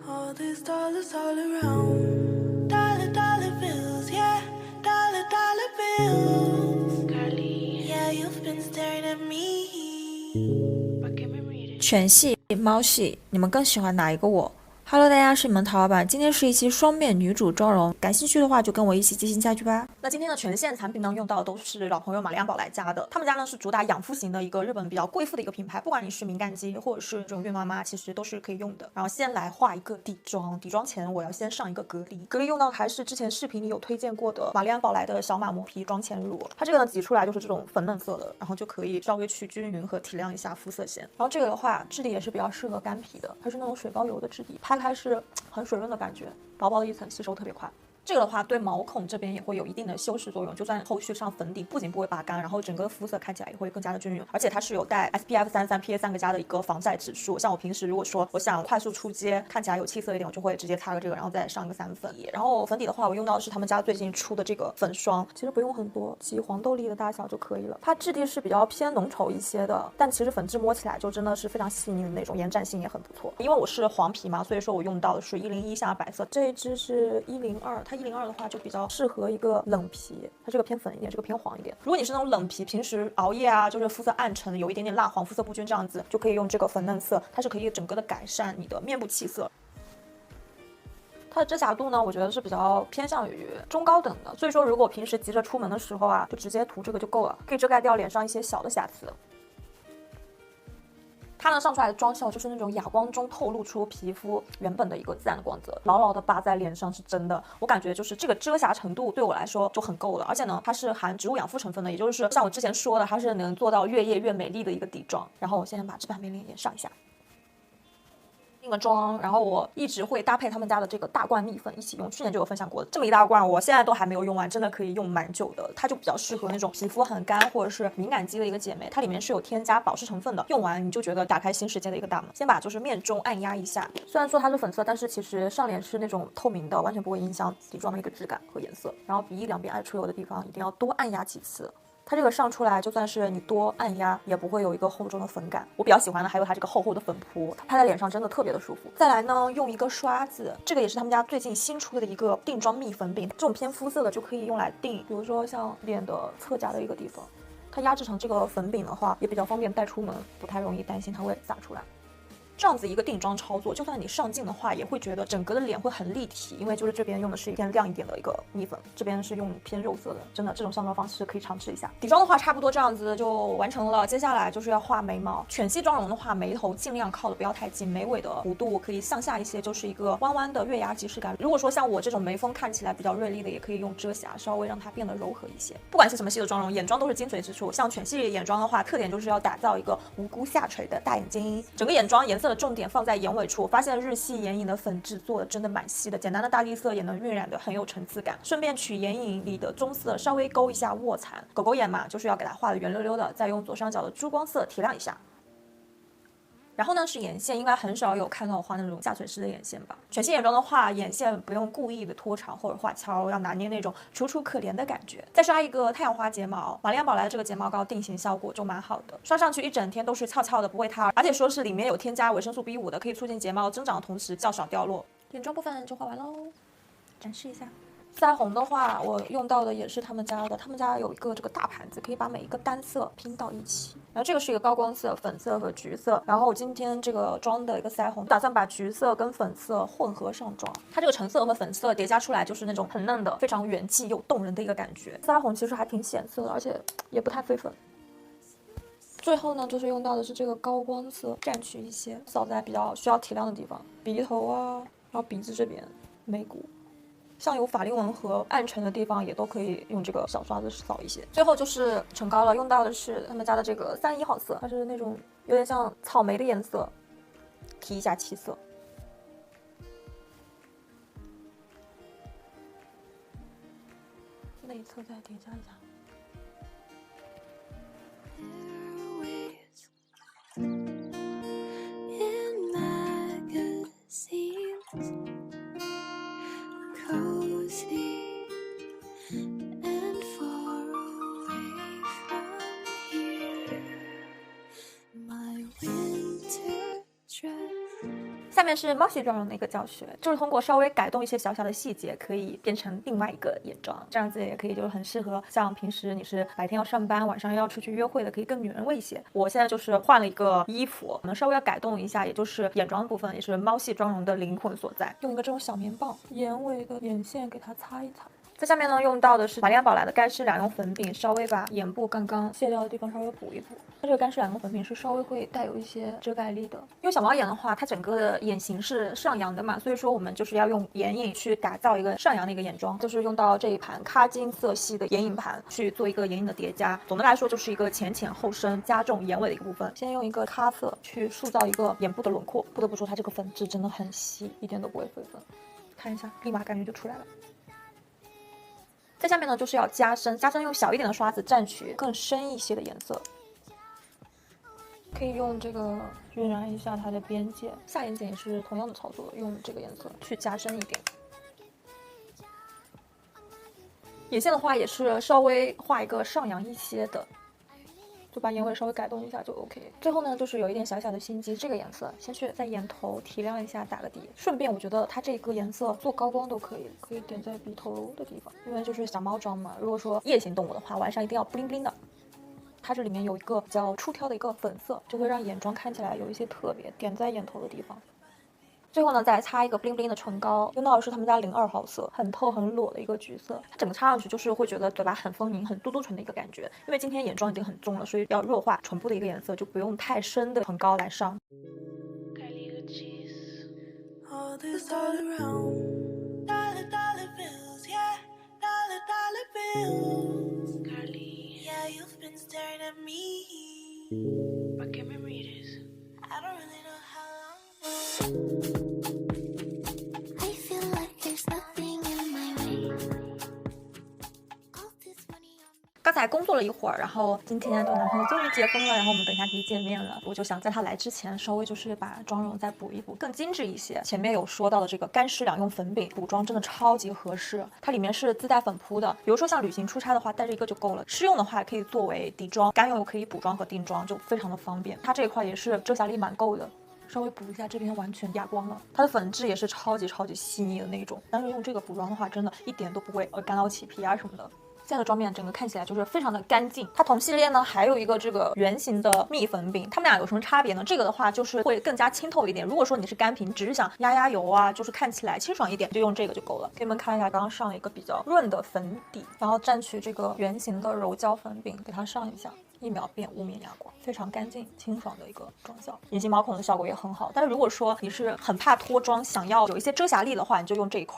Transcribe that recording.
All these dollars all around. Dollar, dollar bills, yeah. Dollar, dollar bills. Carly, yeah, you've been staring at me. 犬系、猫系，你们更喜欢哪一个我？Hello，大家是你们淘宝版，今天是一期双面女主妆容，感兴趣的话就跟我一起进行下去吧。那今天的全线产品呢，用到的都是老朋友玛丽安宝来家的，他们家呢是主打养肤型的一个日本比较贵妇的一个品牌，不管你是敏感肌或者是这种孕妈妈，其实都是可以用的。然后先来画一个底妆，底妆前我要先上一个隔离，隔离用到的还是之前视频里有推荐过的玛丽安宝来的小马磨皮妆前乳，它这个呢挤出来就是这种粉嫩色的，然后就可以稍微去均匀和提亮一下肤色线。然后这个的话质地也是比较适合干皮的，它是那种水膏油的质地，拍开是很水润的感觉，薄薄的一层吸收特别快。这个的话对毛孔这边也会有一定的修饰作用，就算后续上粉底不仅不会拔干，然后整个肤色看起来也会更加的均匀，而且它是有带 SPF 33 PA3+的一个防晒指数。像我平时如果说我想快速出街看起来有气色一点，我就会直接擦个这个，然后再上一个散粉。然后粉底的话我用到的是他们家最近出的这个粉霜，其实不用很多，挤黄豆粒的大小就可以了。它质地是比较偏浓稠一些的，但其实粉质摸起来就真的是非常细腻的那种，延展性也很不错。因为我是黄皮嘛，所以说我用到的是101下白色，这一支是102，它102的话就比较适合一个冷皮，它这个偏粉一点，这个偏黄一点。如果你是那种冷皮，平时熬夜啊，就是肤色暗沉，有一点点蜡黄，肤色不均这样子，就可以用这个粉嫩色，它是可以整个的改善你的面部气色。它的遮瑕度呢，我觉得是比较偏向于中高等的，所以说如果平时急着出门的时候啊，就直接涂这个就够了，可以遮盖掉脸上一些小的瑕疵。它呢上出来的妆效就是那种哑光中透露出皮肤原本的一个自然的光泽，牢牢的扒在脸上，是真的，我感觉就是这个遮瑕程度对我来说就很够了，而且呢它是含植物养肤成分的，也就是像我之前说的，它是能做到越夜越美丽的一个底妆。然后我先把这半边脸也上一下。定个妆，然后我一直会搭配他们家的这个大罐蜜粉一起用，去年就有分享过的这么一大罐，我现在都还没有用完，真的可以用蛮久的。它就比较适合那种皮肤很干或者是敏感肌的一个姐妹，它里面是有添加保湿成分的，用完你就觉得打开新世界的一个大门。先把就是面中按压一下，虽然说它是粉色，但是其实上脸是那种透明的，完全不会影响底妆的一个质感和颜色。然后鼻翼两边爱出油的地方一定要多按压几次。它这个上出来，就算是你多按压，也不会有一个厚重的粉感。我比较喜欢的还有它这个厚厚的粉扑，它拍在脸上真的特别的舒服。再来呢，用一个刷子，这个也是他们家最近新出的一个定妆蜜粉饼，这种偏肤色的就可以用来定，比如说像脸的侧颊的一个地方，它压制成这个粉饼的话，也比较方便带出门，不太容易担心它会洒出来。这样子一个定妆操作，就算你上镜的话，也会觉得整个的脸会很立体，因为就是这边用的是偏亮一点的一个蜜粉，这边是用偏肉色的，真的这种上妆方式可以尝试一下。底妆的话差不多这样子就完成了，接下来就是要画眉毛。犬系妆容的话，眉头尽量靠的不要太近，眉尾的弧度可以向下一些，就是一个弯弯的月牙即视感。如果说像我这种眉峰看起来比较锐利的，也可以用遮瑕稍微让它变得柔和一些。不管是什么系的妆容，眼妆都是精髓之处。像犬系眼妆的话，特点就是要打造一个无辜下垂的大眼睛，整个眼妆颜色的重点放在眼尾处，发现日系眼影的粉质做的真的蛮细的，简单的大地色也能晕染的很有层次感。顺便取眼影里的棕色稍微勾一下卧蚕，狗狗眼嘛，就是要给它画的圆溜溜的，再用左上角的珠光色提亮一下。然后呢是眼线，应该很少有看到我画那种下垂式的眼线吧。全系眼妆的话，眼线不用故意的拖长或者画翘，要拿捏那种楚楚可怜的感觉。再刷一个太阳花睫毛，玛丽安宝来的这个睫毛膏定型效果就蛮好的，刷上去一整天都是翘翘的，不会塌，而且说是里面有添加维生素 B5的，可以促进睫毛增长的同时较少掉落。眼妆部分就画完喽，展示一下。腮红的话，我用到的也是他们家的，他们家有一个这个大盘子，可以把每一个单色拼到一起。然后这个是一个高光色，粉色和橘色。然后我今天这个妆的一个腮红，打算把橘色跟粉色混合上妆。它这个橙色和粉色叠加出来就是那种很嫩的、非常元气又动人的一个感觉。腮红其实还挺显色的，而且也不太飞粉。最后呢，就是用到的是这个高光色，蘸取一些，扫在比较需要提亮的地方，鼻头啊，然后鼻子这边，眉骨。像有法令纹和暗沉的地方也都可以用这个小刷子扫一些。最后就是唇膏了，用到的是他们家的这个31号色，它是那种有点像草莓的颜色，提一下气色。内侧再叠加一下。In magazines, cozy and far away from here. My winter 下面是猫系妆容的一个教学，就是通过稍微改动一些小小的细节，可以变成另外一个眼妆，这样子也可以就是很适合像平时你是白天要上班，晚上要出去约会的，可以更女人味一些。我现在就是换了一个衣服，可能稍微要改动一下，也就是眼妆的部分，也是猫系妆容的灵魂所在。用一个这种小棉棒，眼尾的眼线给它擦一擦。在下面呢，用到的是玛丽莲宝来的干湿两用粉饼，稍微把眼部刚刚卸掉的地方稍微补一补。它这个干湿两用粉饼是稍微会带有一些遮盖力的，因为小猫眼的话，它整个的眼型是上扬的嘛，所以说我们就是要用眼影去打造一个上扬的一个眼妆，就是用到这一盘咖金色系的眼影盘去做一个眼影的叠加。总的来说就是一个浅浅后深，加重眼尾的一个部分。先用一个咖色去塑造一个眼部的轮廓，不得不说它这个粉质真的很细，一点都不会飞粉。看一下，立马感觉就出来了。在下面呢，就是要加深，用小一点的刷子蘸取更深一些的颜色，可以用这个晕染一下它的边界。下眼睑也是同样的操作，用这个颜色去加深一点。眼线的话也是稍微画一个上扬一些的，就把眼尾稍微改动一下就 OK。最后呢，就是有一点小小的心机，这个颜色先去在眼头提亮一下，打个底。顺便我觉得它这个颜色做高光都可以，可以点在鼻头的地方，因为就是小猫妆嘛。如果说夜行动物的话，晚上一定要 bling bling 的。它这里面有一个比较出挑的一个粉色，就会让眼妆看起来有一些特别，点在眼头的地方。最后呢，再擦一个 bling bling 的唇膏，用到的是他们家02号色，很透很裸的一个橘色。它整个擦上去就是会觉得嘴巴很丰盈、很嘟嘟唇的一个感觉。因为今天眼妆已经很重了，所以要弱化唇部的一个颜色，就不用太深的唇膏来上。All this all around. Dollar, dollar bills, yeah. Dollar, dollar bills. Carly, yeah, you've been staring at me. But can we read this? I don't really know how long. I feel like there's nothing in my way. All this money on me. 刚才工作了一会儿，然后今天对男朋友终于解封了，然后我们等一下可以见面了。我就想在他来之前，稍微就是把妆容再补一补，更精致一些。前面有说到的这个干湿两用粉饼补妆真的超级合适，它里面是自带粉扑的。比如说像旅行出差的话，带着一个就够了。湿用的话可以作为底妆，干用又可以补妆和定妆，就非常的方便。它这一块也是遮瑕力蛮够的。稍微补一下，这边完全哑光了。它的粉质也是超级细腻的那种，但是用这个补妆的话，真的一点都不会干到起皮啊什么的。现在的妆面整个看起来就是非常的干净。它同系列呢还有一个这个圆形的蜜粉饼，它们俩有什么差别呢？这个的话就是会更加清透一点。如果说你是干皮，只是想压油啊，就是看起来清爽一点，就用这个就够了。给你们看一下，刚刚上了一个比较润的粉底，然后蘸取这个圆形的柔焦粉饼，给它上一下。1秒变雾面哑光，非常干净清爽的一个妆效，隐形毛孔的效果也很好。但是如果说你是很怕脱妆，想要有一些遮瑕力的话，你就用这一块。